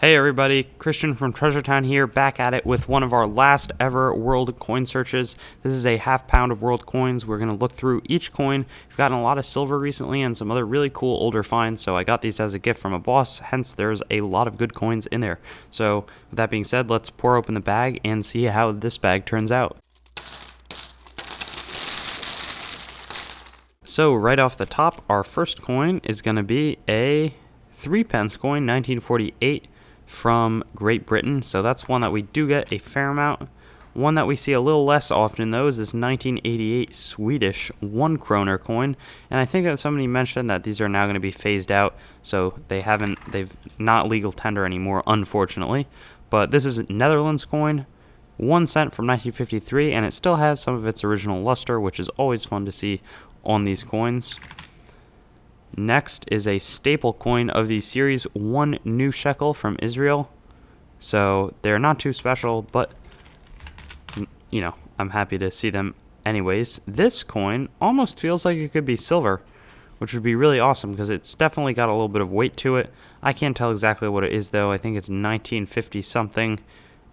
Hey everybody, Christian from Treasure Town here, back at it with one of our last ever world coin searches. This is a half pound of world coins. We're going to look through each coin. We've gotten a lot of silver recently and some other really cool older finds, so I got these as a gift from a boss, hence there's a lot of good coins in there. So with that being said, let's pour open the bag and see how this bag turns out. So right off the top, our first coin is going to be a 3p coin, 1948. From Great Britain, so that's one that we do get a fair amount. One that we see a little less often though is this 1988 Swedish 1 kroner coin, and I think that somebody mentioned that these are now going to be phased out, so they've not legal tender anymore, unfortunately. But this is a Netherlands coin, 1 cent from 1953, and it still has some of its original luster, which is always fun to see on these coins. Next is a staple coin of the series, 1 new shekel from Israel. So they're not too special, but you know, I'm happy to see them anyways. This coin almost feels like it could be silver, which would be really awesome because it's definitely got a little bit of weight to it. I can't tell exactly what it is though. I think it's 1950 something,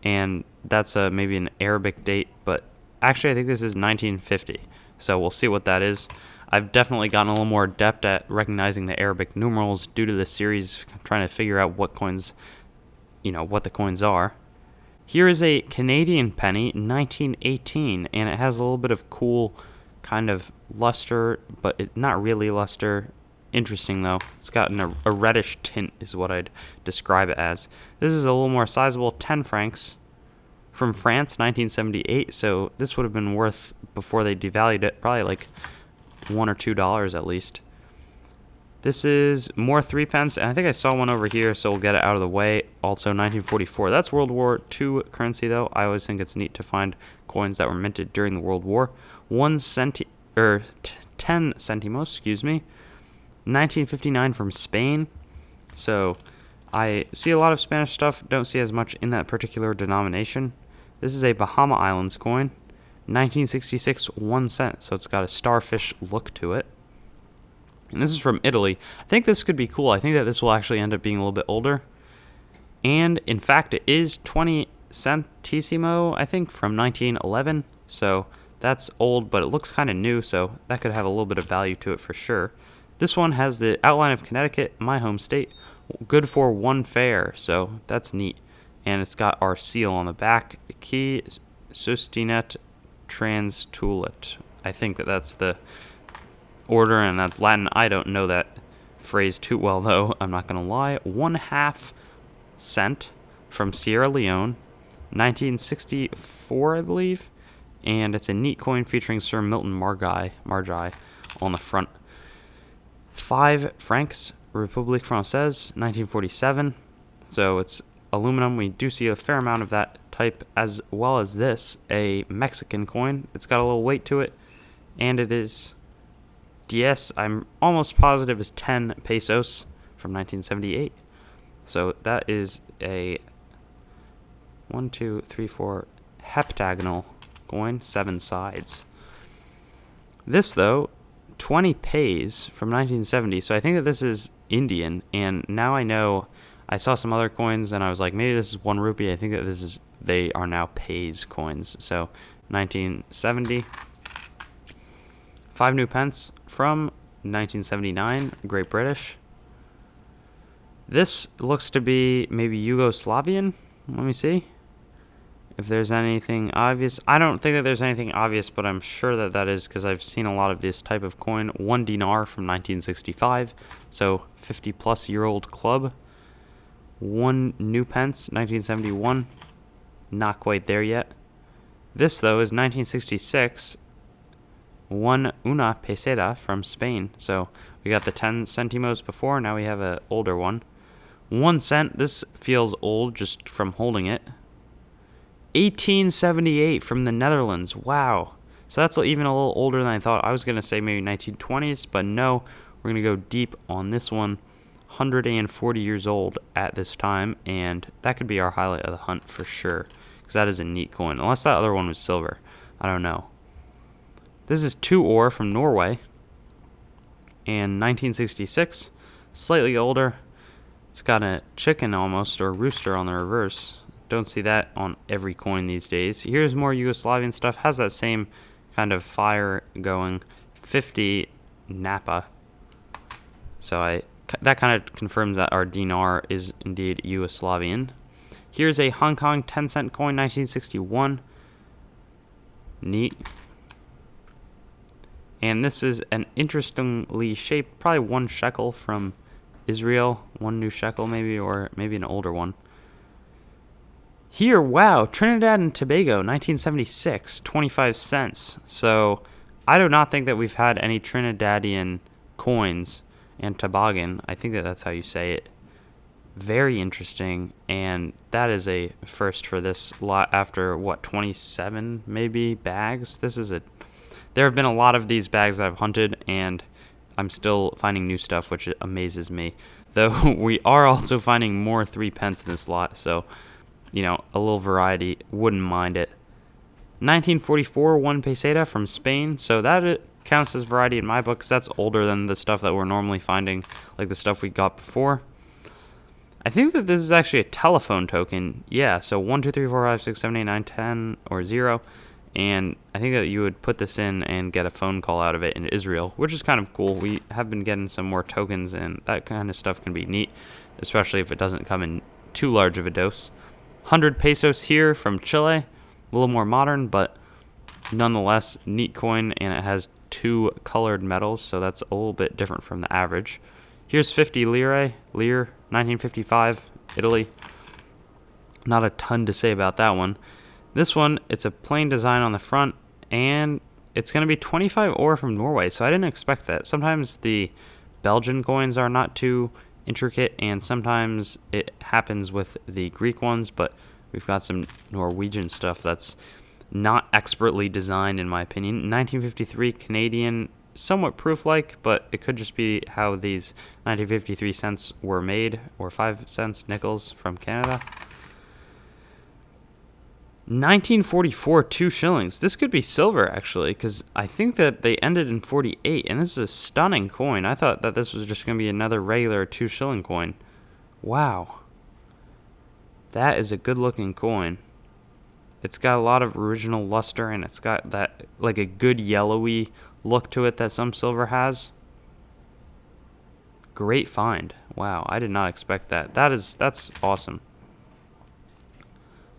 and that's maybe an Arabic date, but actually I think this is 1950. So we'll see what that is. I've definitely gotten a little more adept at recognizing the Arabic numerals due to this series, trying to figure out what coins, what the coins are. Here is a Canadian penny, 1918, and it has a little bit of cool kind of luster, but not really luster. Interesting though. It's got a reddish tint is what I'd describe it as. This is a little more sizable, 10 francs. From France, 1978, so this would have been worth, before they devalued it, probably like $1 or $2 at least. This is more 3p, and I think I saw one over here, so we'll get it out of the way. Also 1944. That's World War II currency though. I always think it's neat to find coins that were minted during the World War. 10 centimos, 1959 from Spain. So I see a lot of Spanish stuff, don't see as much in that particular denomination. This is a Bahama Islands coin, 1966, 1 cent, so it's got a starfish look to it. And this is from Italy. I think this could be cool. I think that this will actually end up being a little bit older. And in fact, it is 20 centesimo, I think, from 1911. So that's old, but it looks kind of new, so that could have a little bit of value to it for sure. This one has the outline of Connecticut, my home state, good for 1 fare, so that's neat. And it's got our seal on the back, Qui Sustinet Transtulit. I think that's the order, and that's Latin. I don't know that phrase too well, though. I'm not going to lie. 1/2 cent from Sierra Leone, 1964, I believe. And it's a neat coin featuring Sir Milton Margai on the front. 5 francs, République Française, 1947. So it's aluminum. We do see a fair amount of that type, as well as this, a Mexican coin. It's got a little weight to it, and it is 10, I'm almost positive is 10 pesos from 1978. So that is a 1, 2, 3, 4 heptagonal coin, 7 sides. This though, 20 pays from 1970. So I think that this is Indian, and now I know. I saw some other coins, and I was like, maybe this is 1 rupee. I think that they are now pays coins. So 1970. 5 new pence from 1979, Great British. This looks to be maybe Yugoslavian. Let me see if there's anything obvious. I don't think that there's anything obvious, but I'm sure that that is because I've seen a lot of this type of coin. 1 dinar from 1965, so 50-plus-year-old club. 1 new pence, 1971. Not quite there yet. This, though, is 1966. 1 una peseta from Spain. So we got the 10 centimos before. Now we have an older one. 1 cent. This feels old just from holding it. 1878 from the Netherlands. Wow. So that's even a little older than I thought. I was going to say maybe 1920s, but no. We're going to go deep on this one. 140 years old at this time, and that could be our highlight of the hunt for sure, because that is a neat coin, unless that other one was silver. I don't know. This is 2 ore from Norway, and 1966, slightly older. It's got a chicken almost, or rooster on the reverse. Don't see that on every coin these days. Here's more Yugoslavian stuff. Has that same kind of fire going. 50 Napa. So that kind of confirms that our dinar is indeed Yugoslavian. Here's a Hong Kong 10-cent coin, 1961. Neat. And this is an interestingly shaped, probably 1 shekel from Israel. 1 new shekel maybe, or maybe an older one. Here, wow, Trinidad and Tobago, 1976, 25 cents. So I do not think that we've had any Trinidadian coins and Tobagan. I think that that's how you say it. Very interesting, and that is a first for this lot after, what, 27 maybe bags? There have been a lot of these bags that I've hunted, and I'm still finding new stuff, which amazes me. Though we are also finding more 3 pence in this lot, so, you know, a little variety, wouldn't mind it. 1944, 1 peseta from Spain, so that counts as variety in my book, 'cause that's older than the stuff that we're normally finding, like the stuff we got before. I think that this is actually a telephone token. Yeah, so 1, 2, 3, 4, 5, 6, 7, 8, 9, 10, or 0. And I think that you would put this in and get a phone call out of it in Israel, which is kind of cool. We have been getting some more tokens, and that kind of stuff can be neat, especially if it doesn't come in too large of a dose. 100 pesos here from Chile. A little more modern, but nonetheless, neat coin, and it has 2 colored metals, so that's a little bit different from the average. Here's 50 lire, 1955, Italy. Not a ton to say about that one. This one, it's a plain design on the front, and it's going to be 25 ore from Norway, so I didn't expect that. Sometimes the Belgian coins are not too intricate, and sometimes it happens with the Greek ones, but we've got some Norwegian stuff that's not expertly designed, in my opinion. 1953 Canadian, somewhat proof-like, but it could just be how these 1953 cents were made, or 5 cents nickels from Canada. 1944, 2 shillings. This could be silver, actually, because I think that they ended in 48, and this is a stunning coin. I thought that this was just going to be another regular 2 shilling coin. Wow. That is a good-looking coin. It's got a lot of original luster, and it's got that, like, a good yellowy look to it that some silver has. Great find. Wow, I did not expect that. That's awesome.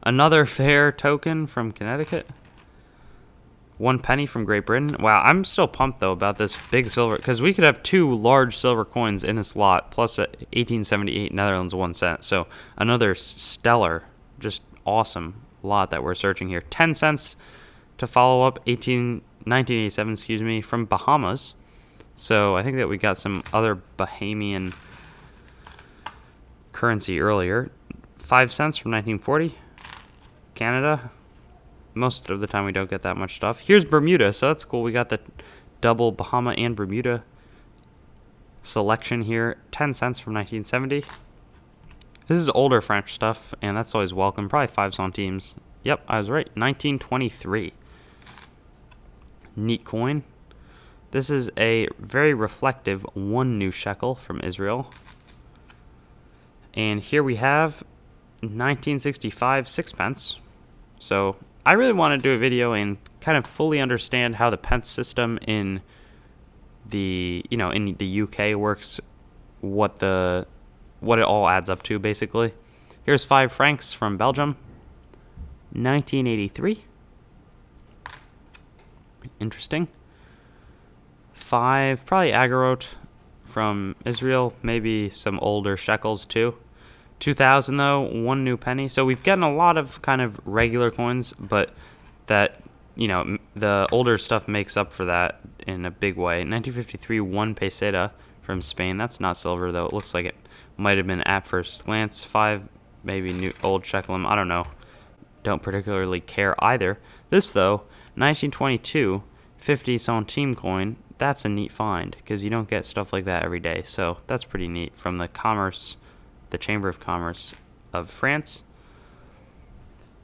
Another fair token from Connecticut. 1 penny from Great Britain. Wow, I'm still pumped, though, about this big silver, because we could have 2 large silver coins in this lot, plus a 1878 Netherlands 1 cent. So another stellar, just awesome lot that we're searching here. 10 cents to follow up, 1987, from Bahamas. So I think that we got some other Bahamian currency earlier. 5 cents from 1940, Canada. Most of the time we don't get that much stuff. Here's Bermuda, so that's cool. We got the double Bahama and Bermuda selection here. 10 cents from 1970. This is older French stuff, and that's always welcome. Probably 5 centimes. Yep, I was right. 1923. Neat coin. This is a very reflective 1 new shekel from Israel. And here we have 1965 6 pence. So I really want to do a video and kind of fully understand how the pence system in the UK works, what it all adds up to, basically. Here's 5 francs from Belgium, 1983. Interesting. 5, probably Agarot from Israel, maybe some older shekels too. 2000 though, 1 new penny. So we've gotten a lot of kind of regular coins, but that, the older stuff makes up for that in a big way. 1953, 1 peseta from Spain. That's not silver though. It looks like it might have been at first glance. 5, maybe new old shekel. I don't know. Don't particularly care either. This though, 1922, 50 centime coin. That's a neat find because you don't get stuff like that every day. So that's pretty neat from the Chamber of Commerce of France.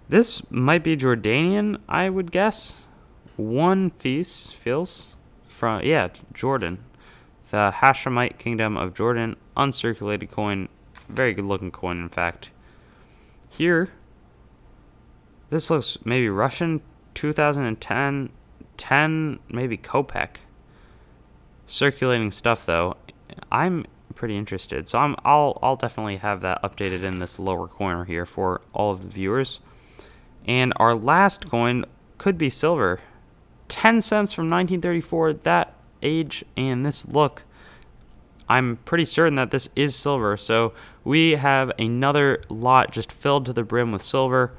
This might be Jordanian, I would guess. 1 feels from, Jordan. The Hashemite Kingdom of Jordan, uncirculated coin, Very good looking coin, in fact. Here, this looks maybe Russian, 2010, 10, maybe Kopek. Circulating stuff though. I'm pretty interested, so I'll definitely have that updated in this lower corner here for all of the viewers. And our last coin could be silver. 10 cents from 1934, that age and this look. I'm pretty certain that this is silver, so we have another lot just filled to the brim with silver.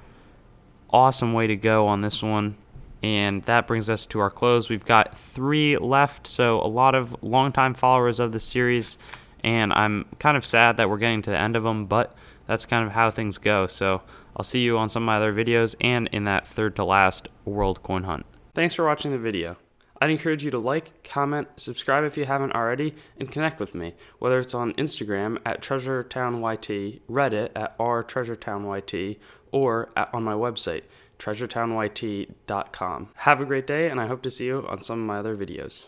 Awesome way to go on this one. And that brings us to our close. We've got 3 left, so a lot of longtime followers of the series, and I'm kind of sad that we're getting to the end of them, but that's kind of how things go. So I'll see you on some of my other videos and in that third to last World Coin Hunt. Thanks for watching the video. I'd encourage you to like, comment, subscribe if you haven't already, and connect with me, whether it's on Instagram at TreasureTownYT, Reddit at rTreasureTownYT, or on my website, treasuretownYT.com. Have a great day, and I hope to see you on some of my other videos.